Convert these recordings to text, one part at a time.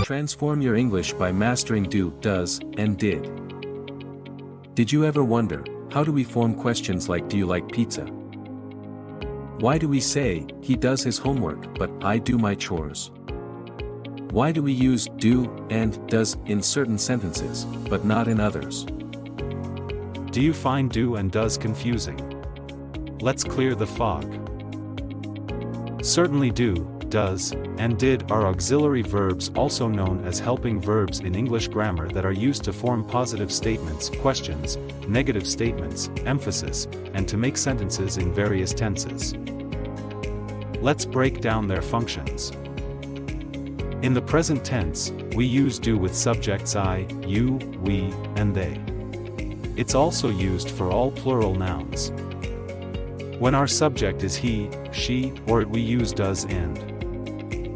Transform your English by mastering do, does, and did. Did you ever wonder, how do we form questions like do you like pizza? Why do we say, he does his homework but I do my chores? Why do we use do and does in certain sentences, but not in others? Do you find do and does confusing? Let's clear the fog. Certainly do, does, and did are auxiliary verbs, also known as helping verbs in English grammar, that are used to form positive statements, questions, negative statements, emphasis, and to make sentences in various tenses. Let's break down their functions. In the present tense, we use do with subjects I, you, we, and they. It's also used for all plural nouns. When our subject is he, she, or it, we use does and.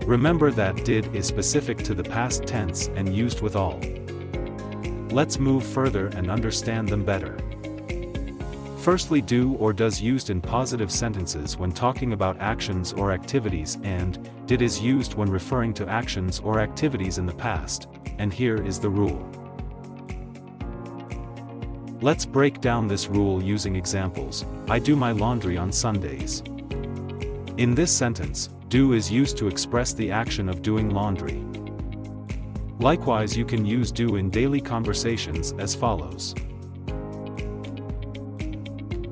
Remember that did is specific to the past tense and used with all. Let's move further and understand them better. Firstly, do or does used in positive sentences when talking about actions or activities, and did is used when referring to actions or activities in the past, and here is the rule. Let's break down this rule using examples. I do my laundry on Sundays. In this sentence, do is used to express the action of doing laundry. Likewise, you can use do in daily conversations as follows.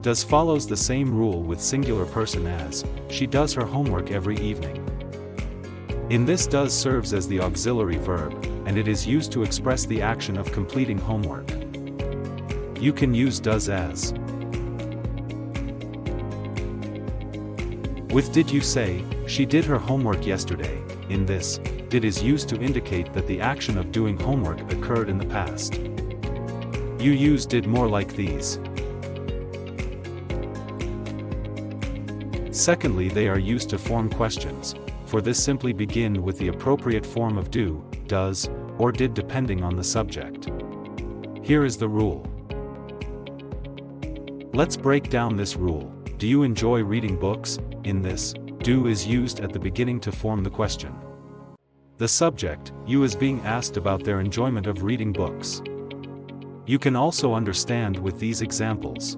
Does follows the same rule with singular person as, she does her homework every evening. In this, does serves as the auxiliary verb, and it is used to express the action of completing homework. You can use does as. With did you say, she did her homework yesterday. In this, did is used to indicate that the action of doing homework occurred in the past. You use did more like these. Secondly, they are used to form questions. For this, simply begin with the appropriate form of do, does, or did depending on the subject. Here is the rule. Let's break down this rule. Do you enjoy reading books? In this, do is used at the beginning to form the question. The subject, you, is being asked about their enjoyment of reading books. You can also understand with these examples.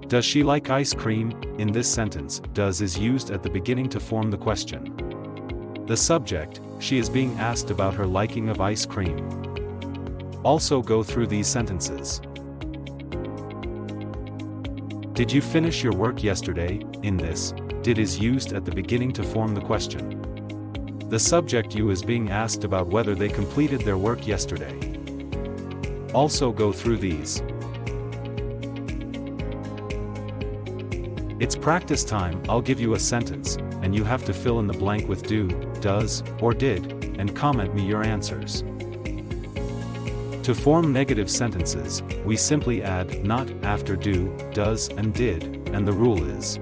Does she like ice cream? In this sentence, does is used at the beginning to form the question. The subject, she, is being asked about her liking of ice cream. Also go through these sentences. Did you finish your work yesterday? In this, did is used at the beginning to form the question. The subject, you, is being asked about whether they completed their work yesterday. Also go through these. It's practice time. I'll give you a sentence, and you have to fill in the blank with do, does, or did, and comment me your answers. To form negative sentences, we simply add not after do, does, and did, and the rule is.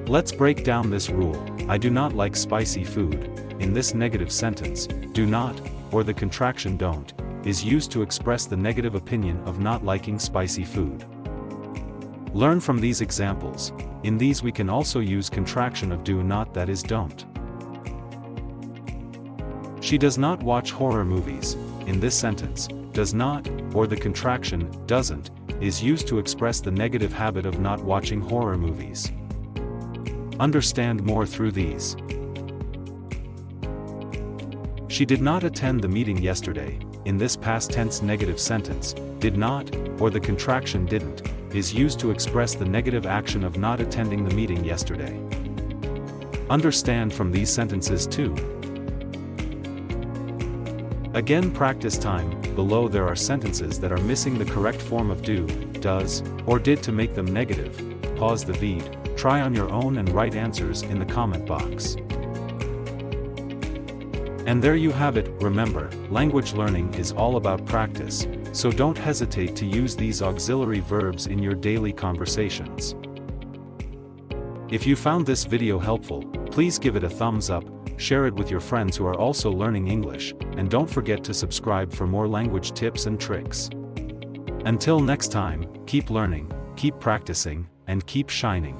Let's break down this rule. I do not like spicy food. In this negative sentence, do not, or the contraction don't, is used to express the negative opinion of not liking spicy food. Learn from these examples. In these, we can also use contraction of do not, that is don't. She does not watch horror movies. In this sentence, does not, or the contraction doesn't, is used to express the negative habit of not watching horror movies. Understand more through these. She did not attend the meeting yesterday. In this past tense negative sentence, did not, or the contraction didn't, is used to express the negative action of not attending the meeting yesterday. Understand from these sentences too. Again, practice time. Below there are sentences that are missing the correct form of do, does, or did to make them negative. Pause the vid, try on your own and write answers in the comment box. And there you have it. Remember, language learning is all about practice, so don't hesitate to use these auxiliary verbs in your daily conversations. If you found this video helpful, please give it a thumbs up, share it with your friends who are also learning English, and don't forget to subscribe for more language tips and tricks. Until next time, keep learning, keep practicing, and keep shining.